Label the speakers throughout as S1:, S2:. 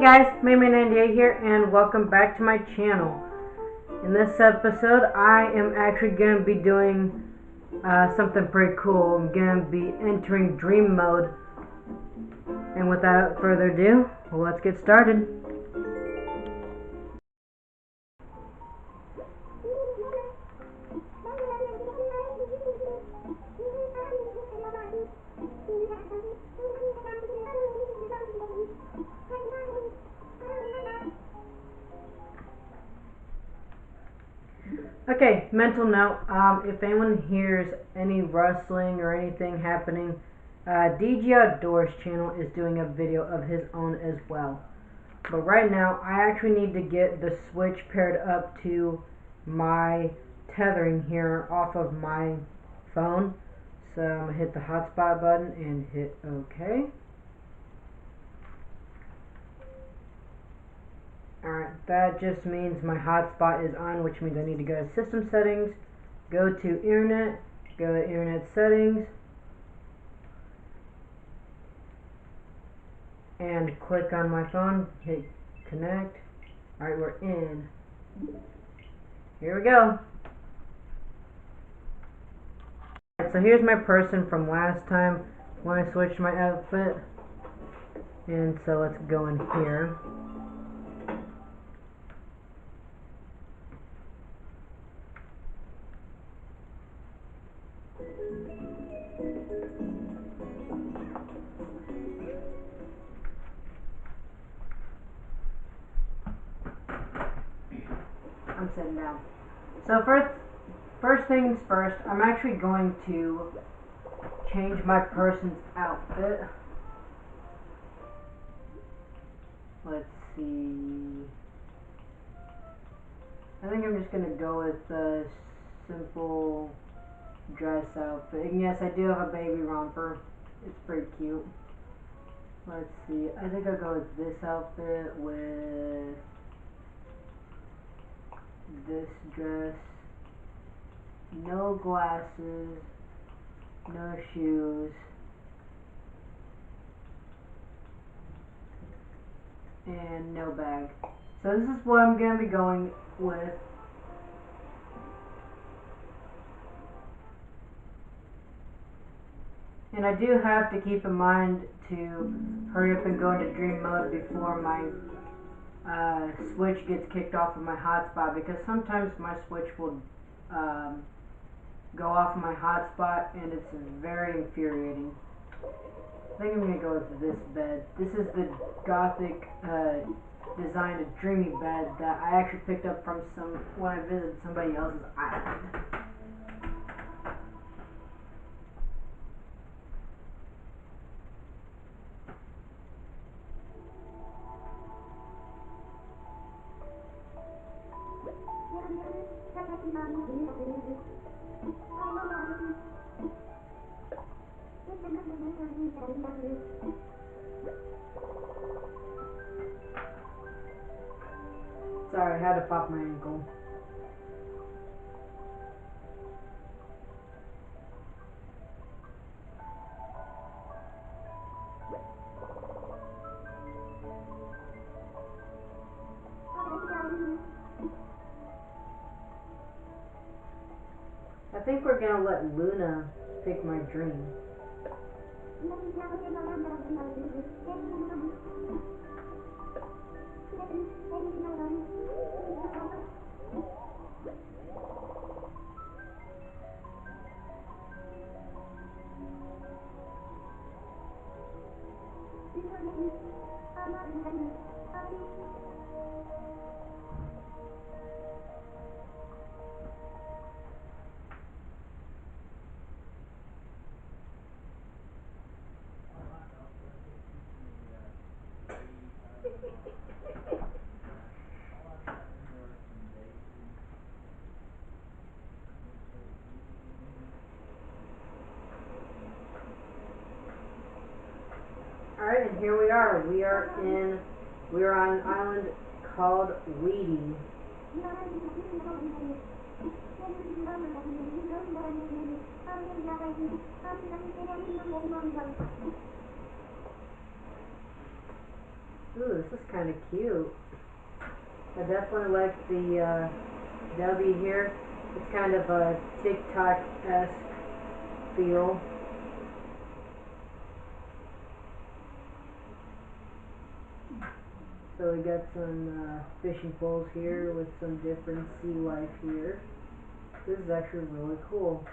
S1: guys, Mayman98 here, and welcome back to my channel. In this episode, I am actually going to be doing something pretty cool. I'm going to be entering dream mode. And without further ado, let's get started. Okay, mental note, if anyone hears any rustling or anything happening, DG Outdoors channel is doing a video of his own as well. But right now, I actually need to get the Switch paired up to my tethering here off of my phone. So I'm going to hit the hotspot button and hit OK. Alright, that just means my hotspot is on, which means I need to go to System Settings, go to Internet, go to Internet Settings, and click on my phone, hit Connect. Alright, we're in. Here we go. Alright, so here's my person from last time when I switched my outfit. And so let's go in here. I'm sitting down. So first things first, I'm actually going to change my person's outfit. Let's see. I think I'm just gonna go with the simple dress outfit. And yes, I do have a baby romper. It's pretty cute. Let's see. I think I'll go with this outfit with this dress. No glasses. No shoes. And no bag. So this is what I'm going to be going with. And I do have to keep in mind to hurry up and go into dream mode before my Switch gets kicked off of my hotspot, because sometimes my Switch will go off of my hotspot and it's very infuriating. I think I'm going to go with this bed. This is the Gothic designed dreamy bed that I actually picked up from when I visited somebody else's island. Sorry, I had to pop my ankle. I think we're gonna let Luna pick my dream. Alright, and here we are. We are on an island called Weedy. Ooh, this is kind of cute. I definitely like the W here. It's kind of a TikTok-esque feel. So we got some fishing poles here with some different sea life here. This is actually really cool.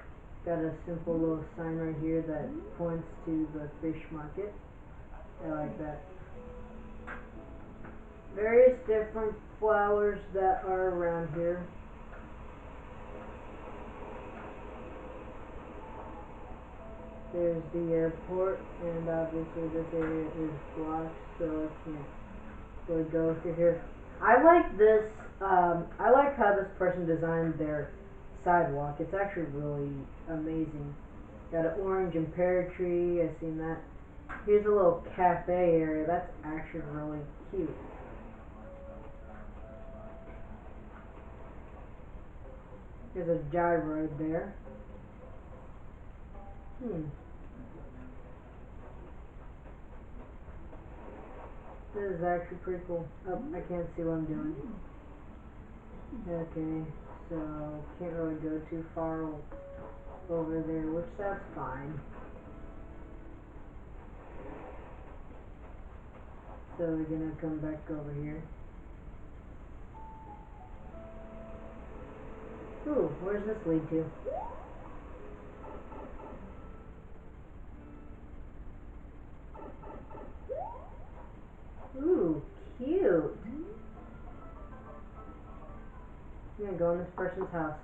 S1: Got a simple little sign right here that points to the fish market. I like that. Various different flowers that are around here. There's the airport, and obviously this area is blocked, so I can't really go through here. I like this, I like how this person designed their sidewalk. It's actually really amazing. Got an orange and pear tree, I've seen that. Here's a little cafe area, that's actually really cute. There's a gyroid there. Hmm. This is actually pretty cool. Oh, I can't see what I'm doing. Okay, so can't really go too far over there, which that's fine. So we're gonna come back over here. Ooh, where's this lead to? Ooh, cute. I'm gonna go in this person's house.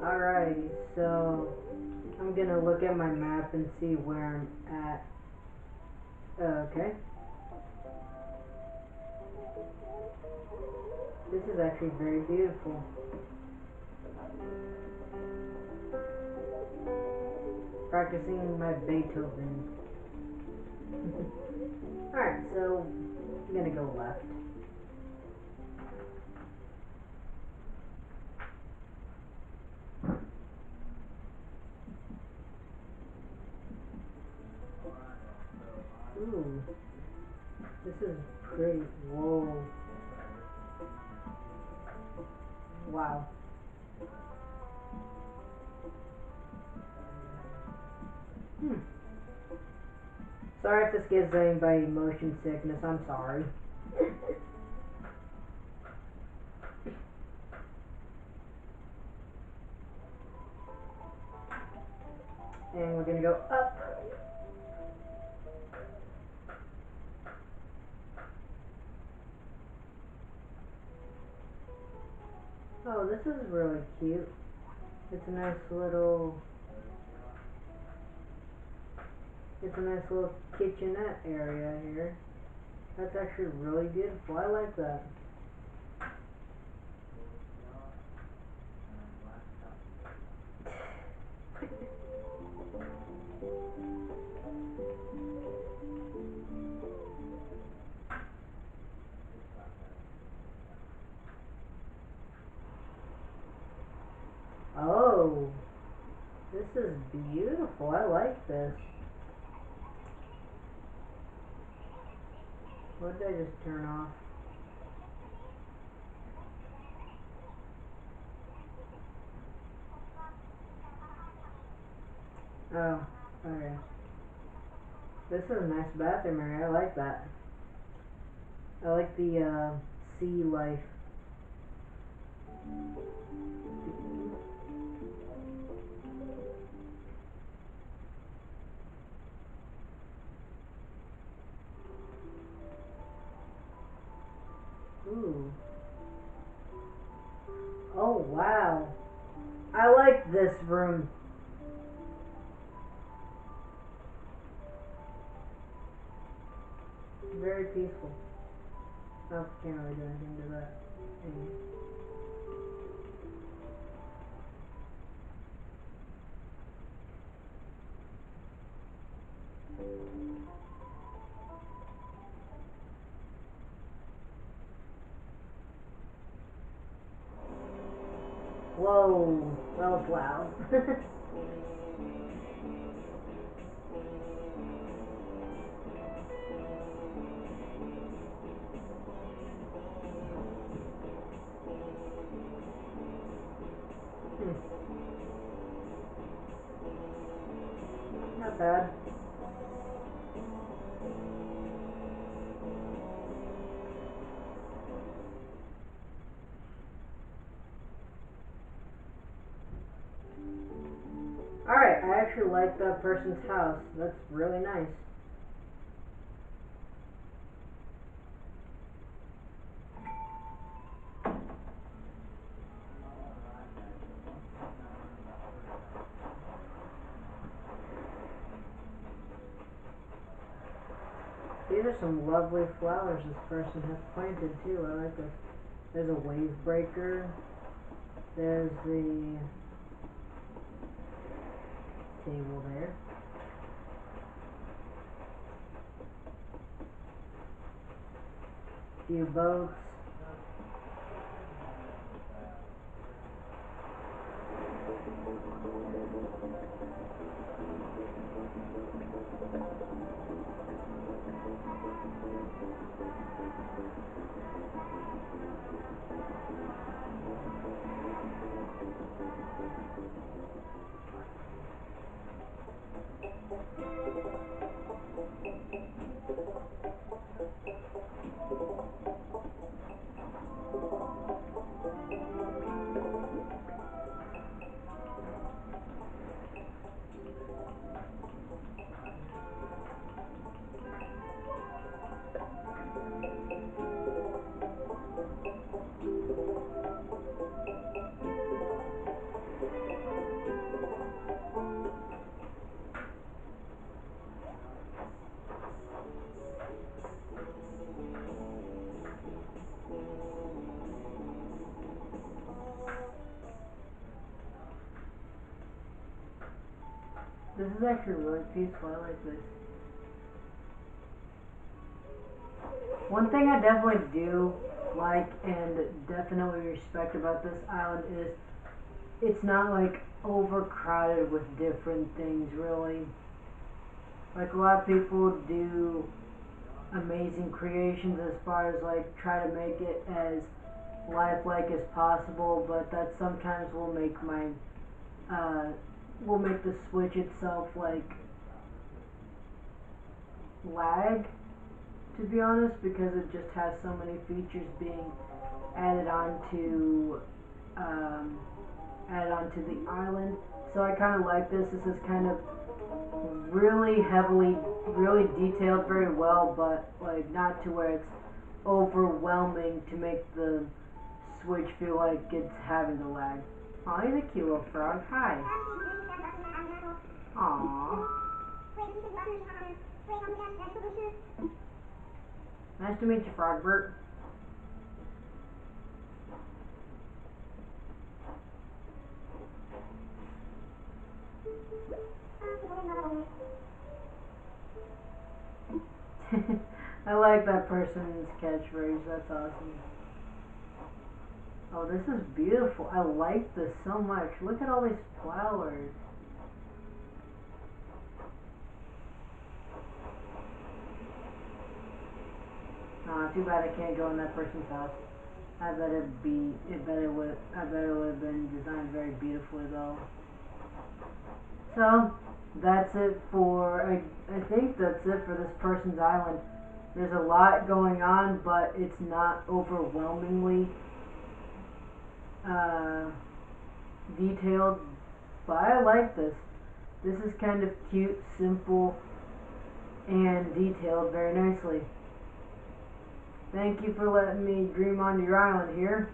S1: Alrighty, so I'm gonna look at my map and see where I'm at. Okay. This is actually very beautiful. Practicing my Beethoven. Alright, so I'm gonna go left. Ooh, this is pretty. Whoa. Wow. Hmm. Sorry if this gives anybody motion sickness, I'm sorry. And we're gonna go up. Oh, this is really cute. It's a nice little kitchenette area here. That's actually really beautiful. I like that. Oh, this is beautiful. I like this. What did I just turn off? Oh, okay. This is a nice bathroom area. I like that. I like the sea life. Ooh. Oh, wow. I like this room. Very peaceful. Oh, can't really do anything to that. Dang it. Whoa, that was loud. Not bad. Alright, I actually like that person's house. That's really nice. These are some lovely flowers this person has planted too. I like this. There's a wave breaker. There's the table there. Few boats. This is actually really peaceful. I like this. One thing I definitely do like and definitely respect about this island is it's not like overcrowded with different things really. Like a lot of people do amazing creations as far as like try to make it as lifelike as possible, but that sometimes uh, will make the Switch itself like lag, to be honest, because it just has so many features being added onto um, added onto the island. So I kind of like this. This is kind of really detailed very well, but like not to where it's overwhelming to make the Switch feel like it's having a lag. Aw, he's a cute little frog. Hi. Aw. Nice to meet you, Frogbert. I like that person's catchphrase. That's awesome. Oh, this is beautiful. I like this so much. Look at all these flowers. Aw, too bad I can't go in that person's house. I bet it would have been designed very beautifully though. So, that's it for, I think that's it for this person's island. There's a lot going on, but it's not overwhelmingly uh, detailed. But I like this. This is kind of cute, simple, and detailed very nicely. Thank you for letting me dream on your island here.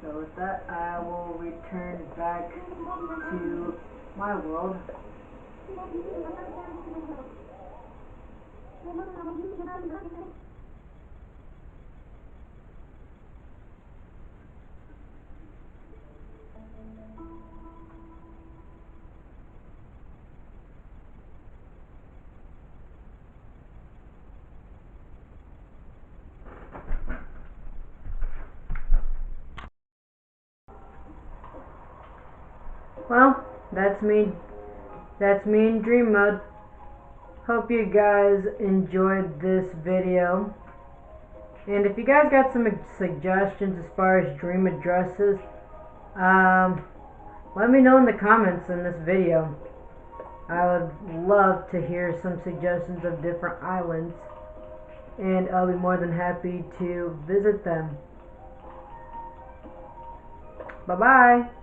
S1: So with that, I will return back to my world. Well, that's me. That's me in dream mode. Hope you guys enjoyed this video. And if you guys got some suggestions as far as dream addresses, let me know in the comments in this video. I would love to hear some suggestions of different islands, and I'll be more than happy to visit them. Bye bye.